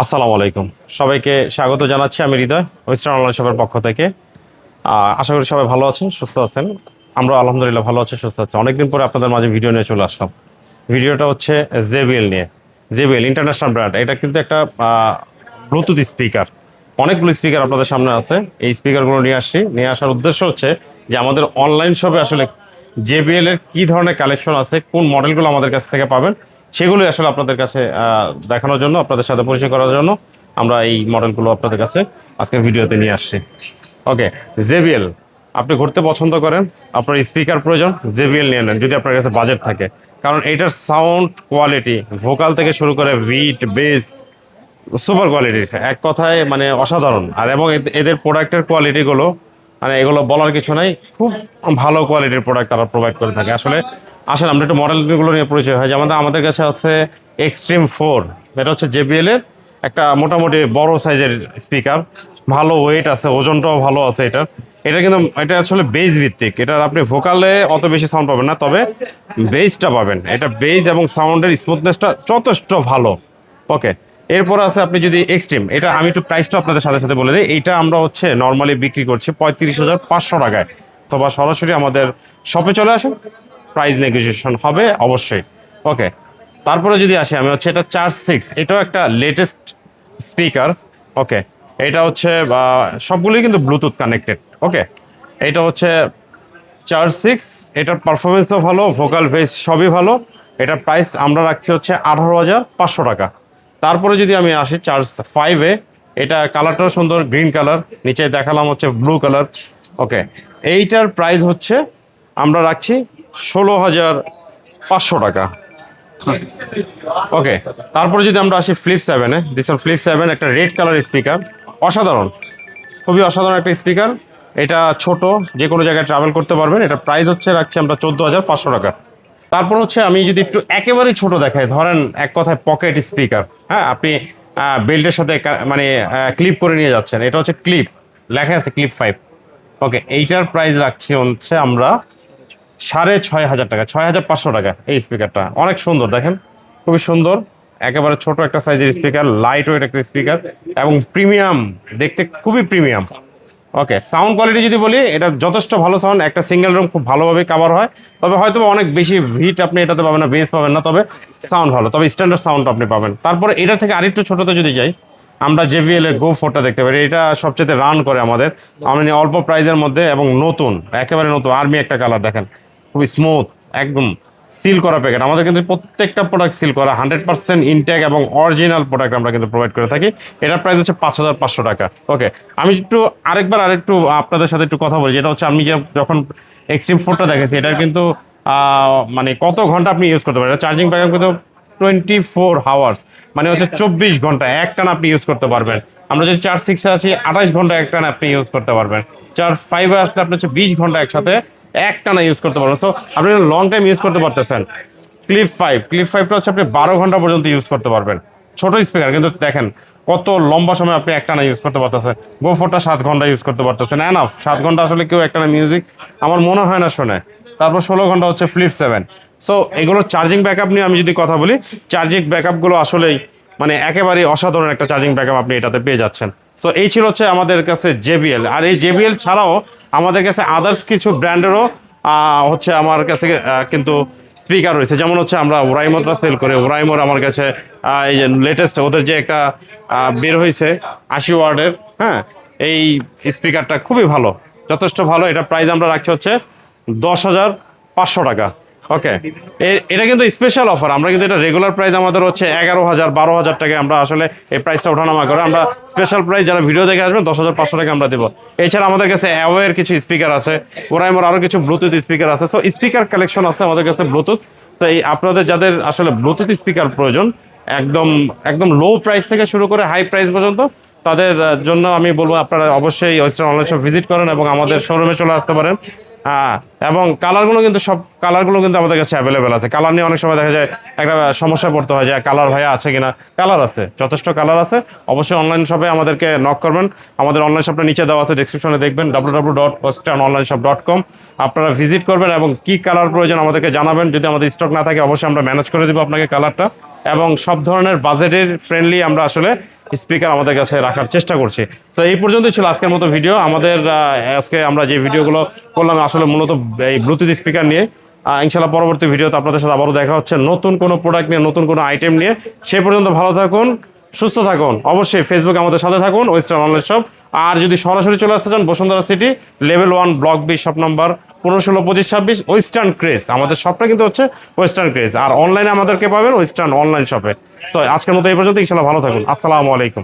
আসসালামু আলাইকুম, সবাইকে স্বাগত জানাচ্ছি। আমি হৃদয়, ওয়েস্টার্ন অনলাইন শপের পক্ষ থেকে। আশা করি সবাই ভালো আছেন, সুস্থ আছেন। আমরা আলহামদুলিল্লাহ ভালো আছি, সুস্থ আছি। অনেকদিন পরে আপনাদের মাঝে ভিডিও নিয়ে চলে আসলাম। ভিডিওটা হচ্ছে জেবিএল নিয়ে। জেবিএল ইন্টারন্যাশনাল ব্র্যান্ড, এটা কিন্তু একটা ব্লুটুথ স্পিকার। অনেকগুলো স্পিকার আপনাদের সামনে আছে। এই স্পিকারগুলো নিয়ে আসার উদ্দেশ্য হচ্ছে যে আমাদের অনলাইন শপে আসলে জেবিএল এর কি ধরনের কালেকশন আছে, কোন মডেলগুলো আমাদের কাছ থেকে পাবেন, সেগুলোই আসলে আপনাদের কাছে দেখানোর জন্য, আপনাদের সাথে পরিচয় করার জন্য আমরা এই মডেলগুলো আপনাদের কাছে আজকের ভিডিওতে নিয়ে আসছি। ওকে, জেবিএল আপনি ঘুরতে পছন্দ করেন, আপনার স্পিকার প্রয়োজন, জেবিএল নিয়ে নেন যদি আপনার কাছে বাজেট থাকে। কারণ এটার সাউন্ড কোয়ালিটি, ভোকাল থেকে শুরু করে বিট বেস, সুপার কোয়ালিটির, এক কথায় মানে অসাধারণ। আর এবং এদের প্রোডাক্টের কোয়ালিটিগুলো মানে এগুলো বলার কিছু নাই, খুব ভালো কোয়ালিটির প্রোডাক্ট তারা প্রোভাইড করে থাকে। আসলে আসেন আমরা একটু মডেলগুলো নিয়ে পরিচয় হয়। যেমন আমাদের কাছে আছে এক্সট্রিম 4, এটা হচ্ছে জেবিএল এর একটা মোটামুটি বড় সাইজের স্পিকার, ভালো ওয়েট আছে, ওজনটাও ভালো আছে এটার। এটা আসলে বেস ভিত্তিক, এটার আপনি ভোকালে অত বেশি সাউন্ড পাবেন না, তবে বেসটা পাবেন। এটা বেস এবং সাউন্ডের স্মুথনেসটা যথেষ্ট ভালো। ওকে, এরপর আছে আপনি যদি এক্সট্রিম, এটা আমি একটু প্রাইসটা আপনাদের সাথে সাথে বলে দিই। এইটা আমরা হচ্ছে নর্মালি বিক্রি করছি 35,500 টাকায়। অথবা সরাসরি আমাদের শপে চলে আসেন, প্রাইস নেগোসিয়েশন হবে অবশ্যই। ওকে, তারপরে যদি আসি আমি হচ্ছে এটা চার্জ 6, এটাও একটা লেটেস্ট স্পিকার। ওকে, এটা হচ্ছে সবগুলোই কিন্তু ব্লুটুথ কানেক্টেড। ওকে, এটা হচ্ছে চার্জ 6, এটার পারফরমেন্সও ভালো, ভোকাল বেস সবই ভালো। এটার প্রাইস আমরা রাখছি হচ্ছে 18,500 টাকা। তারপরে যদি আমি আসি চার্জ 5-এ, এটা কালারটাও সুন্দর, গ্রিন কালার, নিচে দেখালাম হচ্ছে ব্লু কালার। ওকে, এইটার প্রাইস হচ্ছে আমরা রাখছি 16,500 টাকা। ওকে, তারপরে যদি আমরা আসি ফ্লিপ 7-এ, ফ্লিপ 7 একটা রেড কালার স্পিকার, অসাধারণ, খুবই অসাধারণ একটা স্পিকার। এটা ছোট, যে কোনো জায়গায় ট্রাভেল করতে পারবেন। এটা প্রাইস হচ্ছে রাখছি আমরা 14,500 টাকা। তারপর হচ্ছে আমি যদি একটু একেবারেই ছোট দেখাই, ধরেন এক কথায় পকেট স্পিকার, হ্যাঁ, আপনি বেল্টের সাথে মানে ক্লিপ করে নিয়ে যাচ্ছেন, এটা হচ্ছে ক্লিপ, লেখা আছে ক্লিপ 5। ওকে, এইটার প্রাইস রাখছি হচ্ছে আমরা 6,500 টাকা, 6,500 টাকা। এই স্পিকারটা অনেক সুন্দর, দেখেন খুবই সুন্দর, একেবারে ছোট একটা সাইজের স্পিকার, লাইট ওয়েট একটা স্পিকার এবং প্রিমিয়াম, দেখতে খুবই প্রিমিয়াম। ওকে, সাউন্ড কোয়ালিটি যদি বলি, এটা যথেষ্ট ভালো সাউন্ড, একটা সিঙ্গেল রুম খুব ভালোভাবে কাভার হয়। তবে হয়তো অনেক বেশি হিট আপনি এটাতে পাবেন না, বেস পাবেন না, তবে সাউন্ড ভালো, তবে স্ট্যান্ডার্ড সাউন্ড আপনি পাবেন। তারপরে এটা থেকে আরেকটু ছোটতে যদি যাই, আমরা জেবিএল এর গো 4টা দেখতে পারি। এটা সবচেয়ে রান করে আমাদের, মানে অল্প প্রাইজের মধ্যে এবং নতুন, একেবারে নতুন আর্মি একটা কালার, দেখেন খুবই স্মুথ, একদম সিল করা প্যাকেট। আমাদের কিন্তু প্রত্যেকটা প্রোডাক্ট সিল করা, 100% ইনটেক এবং অরিজিনাল প্রোডাক্ট আমরা কিন্তু প্রোভাইড করে থাকি। এটার প্রাইস হচ্ছে 5,500 টাকা। ওকে, আমি একটু আরেকটু আপনাদের সাথে একটু কথা বলি, যেটা হচ্ছে আমি যখন এক্সট্রিম 4টা দেখেছি, এটার কিন্তু মানে কত ঘন্টা আপনি ইউজ করতে পারেন। চার্জিং ব্যাকআপ কিন্তু 24 আওয়ার্স, মানে হচ্ছে 24 ঘন্টা একটানা আপনি ইউজ করতে পারবেন। আমরা যদি চার্জ 6-এ আছি, 28 ঘন্টা একটানা আপনি ইউজ করতে পারবেন। চার্জ 5-এ আসলে আপনি হচ্ছে 20 ঘন্টা একসাথে একটানা ইউজ করতে পারবেন। সো আপনি লং টাইম ইউজ করতে পারতেছেন। ক্লিপ 5টা হচ্ছে আপনি 12 ঘন্টা পর্যন্ত ইউজ করতে পারবেন। ছোট স্পিকার, কিন্তু দেখেন কত লম্বা সময় আপনি একটানা ইউজ করতে পারতেছেন। গো 4টা 7 ঘন্টা ইউজ করতে পারতেছেন, এনাফ। 7 ঘন্টা আসলে কেউ একটানা মিউজিক আমার মনে হয় না শোনে। তারপর 16 ঘন্টা হচ্ছে ফ্লিপ 7। সো এগুলোর চার্জিং ব্যাকআপ নিয়ে আমি যদি কথা বলি, চার্জিং ব্যাকআপগুলো আসলেই মানে একেবারে অসাধারণ একটা চার্জিং ব্যাকআপ আপনি এটাতে পেয়ে যাচ্ছেন। সো এই ছিল হচ্ছে আমাদের কাছে জেবিএল। আর এই জেবিএল ছাড়াও আমাদের কাছে আদার্স কিছু ব্র্যান্ডেরও হচ্ছে আমার কাছে কিন্তু স্পিকার রয়েছে। যেমন হচ্ছে আমরা ওরাইমোরটা সেল করে, ওরাইমোর আমার কাছে এই যে লেটেস্ট ওদের যে একটা বের হয়েছে 80 ওয়ার্ডের, হ্যাঁ, এই স্পিকারটা খুবই ভালো, যথেষ্ট ভালো। এটা প্রাইস আমরা রাখছি হচ্ছে 10,500 টাকা। ওকে, এটা কিন্তু স্পেশাল অফার। আমরা কিন্তু এটা রেগুলার প্রাইস আমাদের হচ্ছে 11,000 12,000 টাকায় আমরা আসলে এই প্রাইসটা ওঠানামা করে। আমরা স্পেশাল প্রাইস যারা ভিডিও দেখে আসবেন 10,500 টাকা আমরা দেবো। এছাড়া আমাদের কাছে অ্যাওয়ের কিছু স্পিকার আছে, ওরাইমোর আরও কিছু ব্লুটুথ স্পিকার আছে। সো স্পিকার কালেকশন আছে আমাদের কাছে ব্লুটুথ। তো এই আপনাদের যাদের আসলে ব্লুটুথ স্পিকার প্রয়োজন, একদম একদম লো প্রাইস থেকে শুরু করে হাই প্রাইস পর্যন্ত, তাদের জন্য আমি বলবো আপনারা অবশ্যই ওয়েস্টার্ন অনলাইন শপ ভিজিট করেন এবং আমাদের শোরুমে চলে আসতে পারেন। এবং কালারগুলো কিন্তু আমাদের কাছে অ্যাভেলেবেল আছে। কালার নিয়ে অনেক সময় দেখা যায় একটা সমস্যা পড়তে হয় যে কালার ভাইয়া আছে কিনা। কালার আছে, যথেষ্ট কালার আছে। অবশ্যই অনলাইন শপে আমাদেরকে নক করবেন। আমাদের অনলাইন শপটা নিচে দেওয়া আছে, ডেসক্রিপশনে দেখবেন www.westernonlineshop.com। আপনারা ভিজিট করবেন এবং কি কালার প্রয়োজন আমাদেরকে জানাবেন। যদি আমাদের স্টক না থাকে অবশ্যই আমরা ম্যানেজ করে দেবো আপনাকে কালারটা। এবং সব ধরনের বাজেটের ফ্রেন্ডলি আমরা আসলে স্পিকার আমাদের কাছে রাখার চেষ্টা করছি। তো এই পর্যন্তই ছিল আজকের মতো ভিডিও। আমাদের আজকে আমরা যে ভিডিওগুলো করলাম আসলে মূলত এই ব্লুটুথ স্পিকার নিয়ে। ইনশাল্লাহ পরবর্তী ভিডিওতে আপনাদের সাথে আবারও দেখা হচ্ছে নতুন কোনো প্রোডাক্ট নিয়ে, নতুন কোনো আইটেম নিয়ে। সেই পর্যন্ত ভালো থাকুন, সুস্থ থাকুন। অবশ্যই ফেসবুকে আমাদের সাথে থাকুন, ওয়েস্টার্ন অনলাইন শপ। আর যদি সরাসরি চলে আসতে চান Bashundhara city level 1 block B shop number 15, 16, 25, 26 western craze. আমাদের শপটা কিন্তু হচ্ছে ওয়েস্টার্ন ক্রেজ। আর অনলাইনে আমাদেরকে পাবেন ওয়েস্টার্ন অনলাইন শপে। তো আজকের মতো এই পর্যন্ত, ইনশাল্লাহ ভালো থাকুন। আসসালামু আলাইকুম।